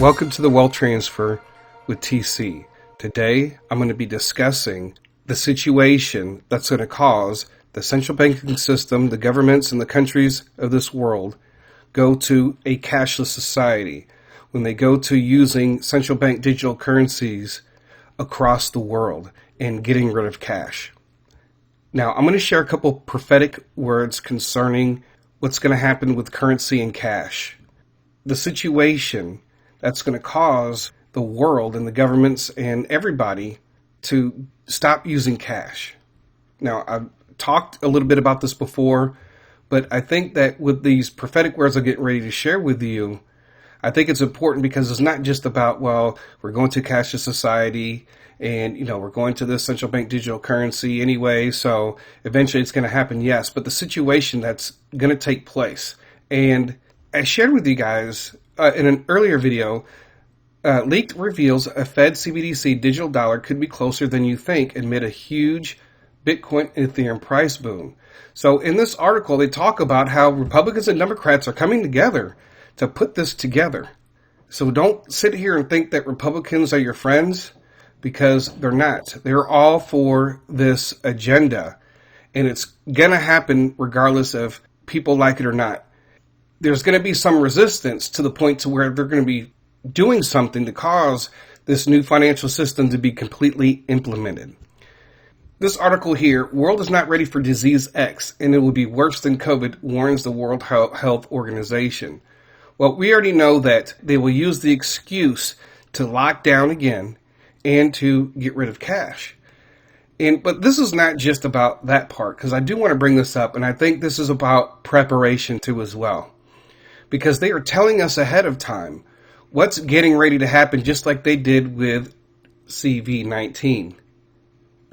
Welcome to the Wealth Transfer with TC. Today, I'm going to be discussing the situation that's going to cause the central banking system, the governments and the countries of this world go to a cashless society when they go to using central bank digital currencies across the world and getting rid of cash. Now, I'm going to share a couple prophetic words concerning what's going to happen with currency and cash. The situation that's going to cause the world and the governments and everybody to stop using cash. Now, I've talked a little bit about this before, but I think that with these prophetic words I'm getting ready to share with you, I think it's important because it's not just about, well, we're going to cashless society and, we're going to this central bank digital currency anyway, so eventually it's going to happen, yes, but the situation that's going to take place. And I shared with you guys in an earlier video, leaked reveals a Fed CBDC digital dollar could be closer than you think amid a huge Bitcoin and Ethereum price boom. So in this article, they talk about how Republicans and Democrats are coming together to put this together. So don't sit here and think that Republicans are your friends, because they're not. They're all for this agenda, and it's going to happen regardless of people like it or not. There's going to be some resistance to the point to where they're going to be doing something to cause this new financial system to be completely implemented. This article here, world is not ready for disease X, and it will be worse than COVID, warns the World Health Organization. Well, we already know that they will use the excuse to lock down again and to get rid of cash. But this is not just about that part, because I do want to bring this up, and I think this is about preparation too as well. Because they are telling us ahead of time what's getting ready to happen, just like they did with CV-19.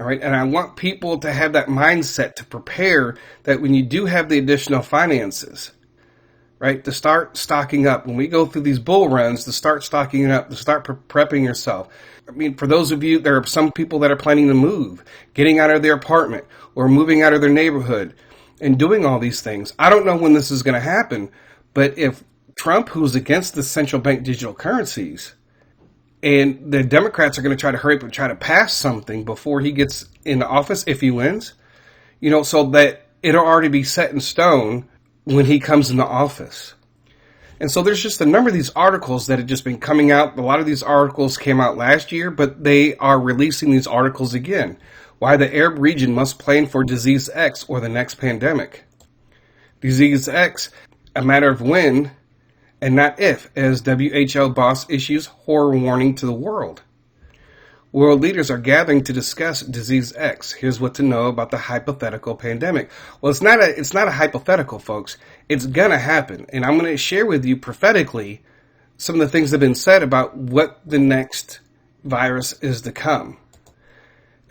All right, and I want people to have that mindset to prepare that when you do have the additional finances, right, to start stocking up. When we go through these bull runs, to start stocking up, to start prepping yourself. I mean, for those of you, there are some people that are planning to move, getting out of their apartment or moving out of their neighborhood and doing all these things. I don't know when this is going to happen. But if Trump, who's against the central bank digital currencies, and the Democrats are going to try to hurry up and try to pass something before he gets into office, if he wins, so that it'll already be set in stone when he comes into office. And so there's just a number of these articles that have just been coming out. A lot of these articles came out last year, but they are releasing these articles again. Why the Arab region must plan for disease X or the next pandemic. Disease X, a matter of when and not if, as WHO boss issues horror warning to the world. World leaders are gathering to discuss disease X. Here's what to know about the hypothetical pandemic. Well, it's not a hypothetical, folks. It's gonna happen, and I'm gonna share with you prophetically some of the things that have been said about what the next virus is to come.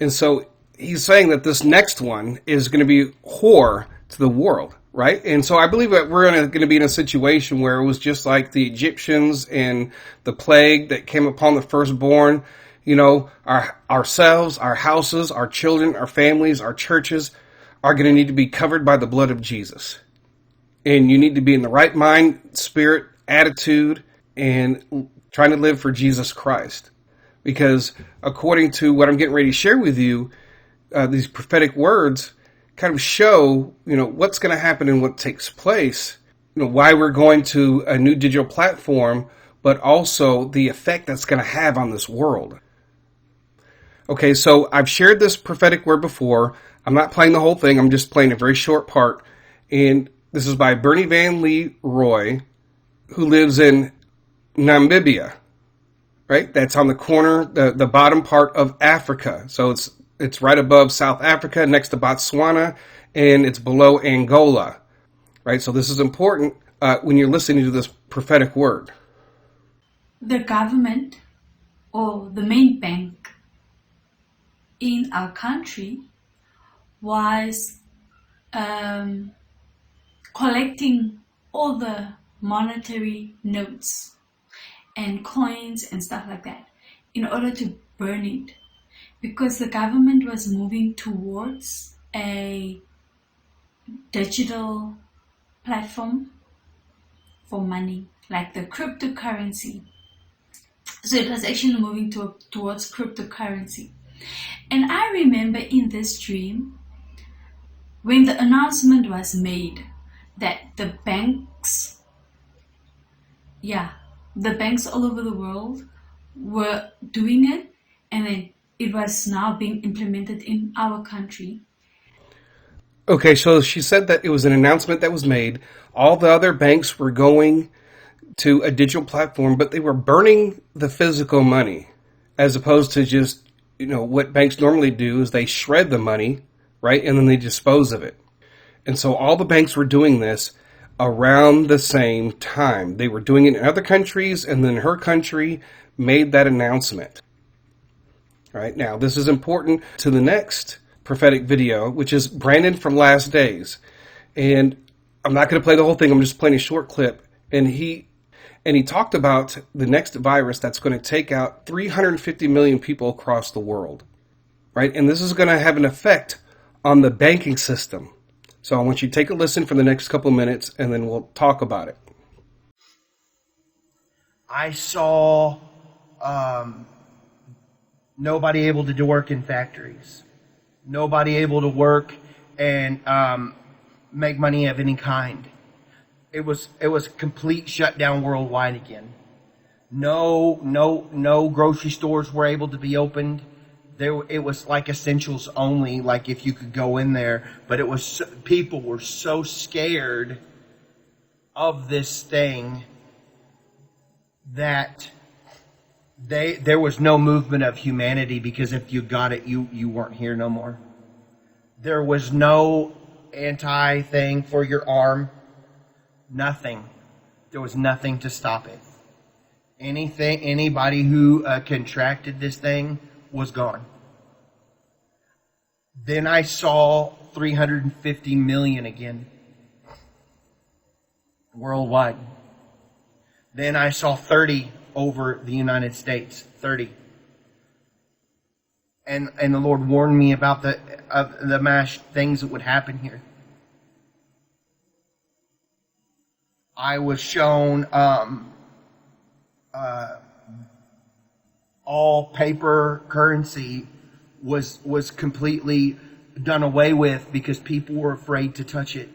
And so he's saying that this next one is going to be horror to the world. Right? And so I believe that we're going to be in a situation where it was just like the Egyptians and the plague that came upon the firstborn. Ourselves, our houses, our children, our families, our churches are going to need to be covered by the blood of Jesus. And you need to be in the right mind, spirit, attitude, and trying to live for Jesus Christ. Because according to what I'm getting ready to share with you, these prophetic words kind of show, what's going to happen and what takes place, why we're going to a new digital platform, but also the effect that's going to have on this world. Okay, so I've shared this prophetic word before. I'm not playing the whole thing. I'm just playing a very short part. And this is by Bernie Van Lee Roy, who lives in Namibia, right? That's on the corner, the bottom part of Africa. So it's right above South Africa, next to Botswana, and it's below Angola, right? So this is important when you're listening to this prophetic word. The government or the main bank in our country was collecting all the monetary notes and coins and stuff like that in order to burn it. Because the government was moving towards a digital platform for money, like the cryptocurrency. So it was actually moving towards cryptocurrency. And I remember in this dream, when the announcement was made that the banks all over the world were doing it, and then it was now being implemented in our country. Okay, so she said that it was an announcement that was made. All the other banks were going to a digital platform, but they were burning the physical money as opposed to just, what banks normally do is they shred the money, right? And then they dispose of it. And so all the banks were doing this around the same time. They were doing it in other countries, and then her country made that announcement. All right, now this is important to the next prophetic video, which is Brandon from Last Days. And I'm not going to play the whole thing. I'm just playing a short clip. And he talked about the next virus that's going to take out 350 million people across the world, right? And this is going to have an effect on the banking system. So I want you to take a listen for the next couple of minutes, and then we'll talk about it. I saw nobody able to do work in factories, nobody able to work and make money of any kind. It was complete shutdown worldwide again. No grocery stores were able to be opened. It was like essentials only, like if you could go in there. But people were so scared of this thing that there was no movement of humanity, because if you got it, you weren't here no more. There was no anti-thing for your arm. Nothing. There was nothing to stop it. Anybody who contracted this thing was gone. Then I saw 350 million again worldwide. Then I saw 30 over the United States. 30. And the Lord warned me about the mass things that would happen here. I was shown all paper currency was completely done away with because people were afraid to touch it.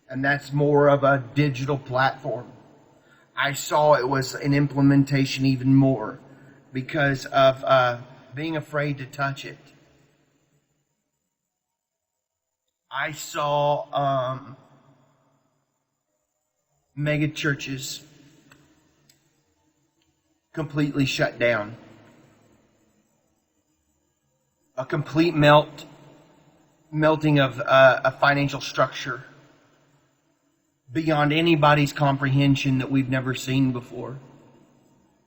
And that's more of a digital platform. I saw it was an implementation even more because of being afraid to touch it. I saw mega churches completely shut down. A complete melting of a financial structure beyond anybody's comprehension that we've never seen before.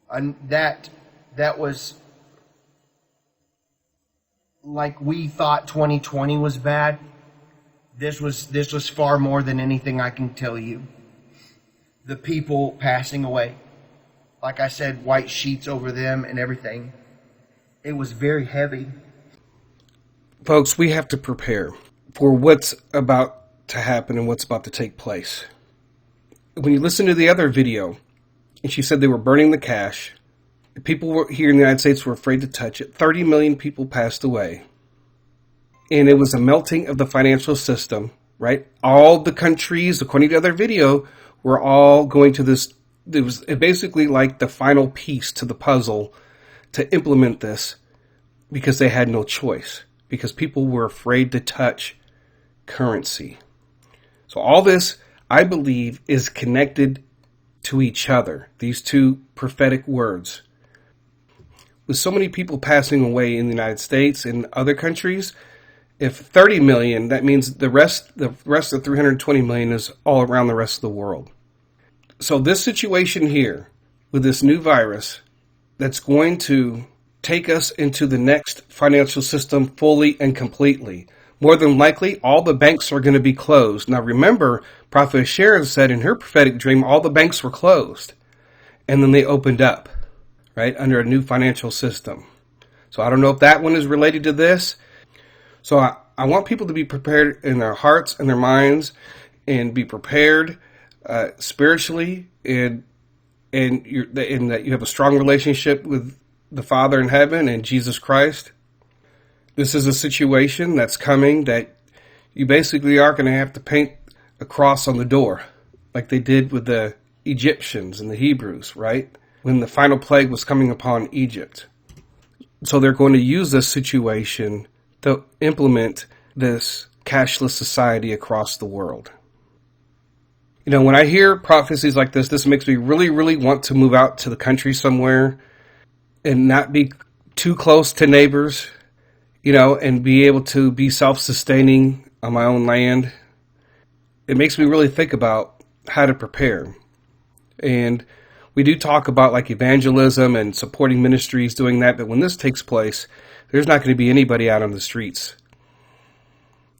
And that was like we thought 2020 was bad. This was far more than anything I can tell you. The people passing away. Like I said, white sheets over them and everything. It was very heavy. Folks, we have to prepare for what's about to happen and what's about to take place. When you listen to the other video, and she said they were burning the cash, people here in the United States were afraid to touch it. 30 million people passed away. And it was a melting of the financial system, right? All the countries, according to the other video, were all going to this. It was basically like the final piece to the puzzle to implement this because they had no choice, because people were afraid to touch currency. So all this, I believe, is connected to each other, these two prophetic words. With so many people passing away in the United States and other countries, if 30 million, that means the rest of 320 million is all around the rest of the world. So this situation here with this new virus that's going to take us into the next financial system fully and completely. More than likely, all the banks are going to be closed. Now remember, Prophet Sharon said in her prophetic dream, all the banks were closed. And then they opened up, right, under a new financial system. So I don't know if that one is related to this. So I want people to be prepared in their hearts and their minds and be prepared spiritually and and that you have a strong relationship with the Father in heaven and Jesus Christ, this is a situation that's coming that you basically are going to have to paint a cross on the door, like they did with the Egyptians and the Hebrews, right? When the final plague was coming upon Egypt. So they're going to use this situation to implement this cashless society across the world. You know, when I hear prophecies like this makes me really, really want to move out to the country somewhere and not be too close to neighbors, you know, and be able to be self-sustaining on my own land. It makes me really think about how to prepare. And we do talk about like evangelism and supporting ministries doing that, but when this takes place, there's not going to be anybody out on the streets.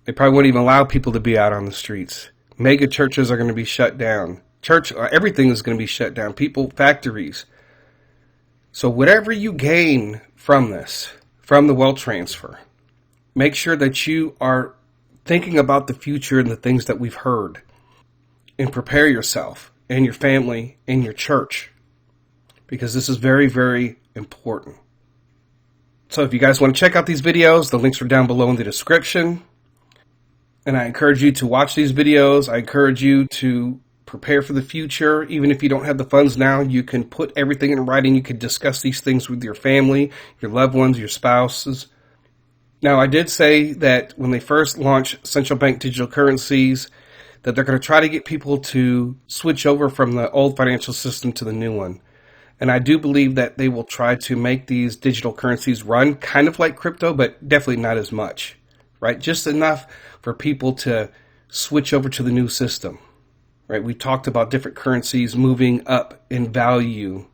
They probably won't even allow people to be out on the streets. Mega churches are going to be shut down. Everything is going to be shut down. People, factories. So whatever you gain from this, from the wealth transfer, make sure that you are thinking about the future and the things that we've heard, and prepare yourself and your family and your church, because this is very, very important. So if you guys want to check out these videos, the links are down below in the description. And I encourage you to watch these videos. I encourage you to prepare for the future. Even if you don't have the funds now, you can put everything in writing. You can discuss these things with your family, your loved ones, your spouses. Now, I did say that when they first launch central bank digital currencies, that they're going to try to get people to switch over from the old financial system to the new one. And I do believe that they will try to make these digital currencies run kind of like crypto, but definitely not as much, right? Just enough for people to switch over to the new system, right? We talked about different currencies moving up in value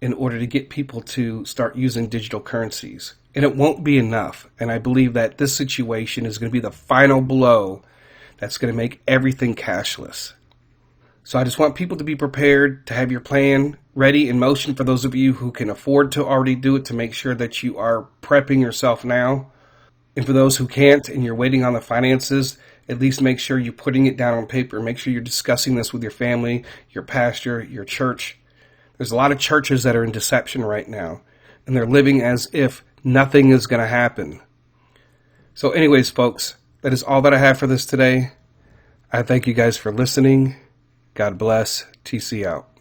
in order to get people to start using digital currencies. And it won't be enough. And I believe that this situation is going to be the final blow that's going to make everything cashless. So I just want people to be prepared, to have your plan ready in motion for those of you who can afford to already do it, to make sure that you are prepping yourself now. And for those who can't and you're waiting on the finances, at least make sure you're putting it down on paper. Make sure you're discussing this with your family, your pastor, your church. There's a lot of churches that are in deception right now, and they're living as if nothing is going to happen. So anyways, folks, that is all that I have for this today. I thank you guys for listening. God bless. TC out.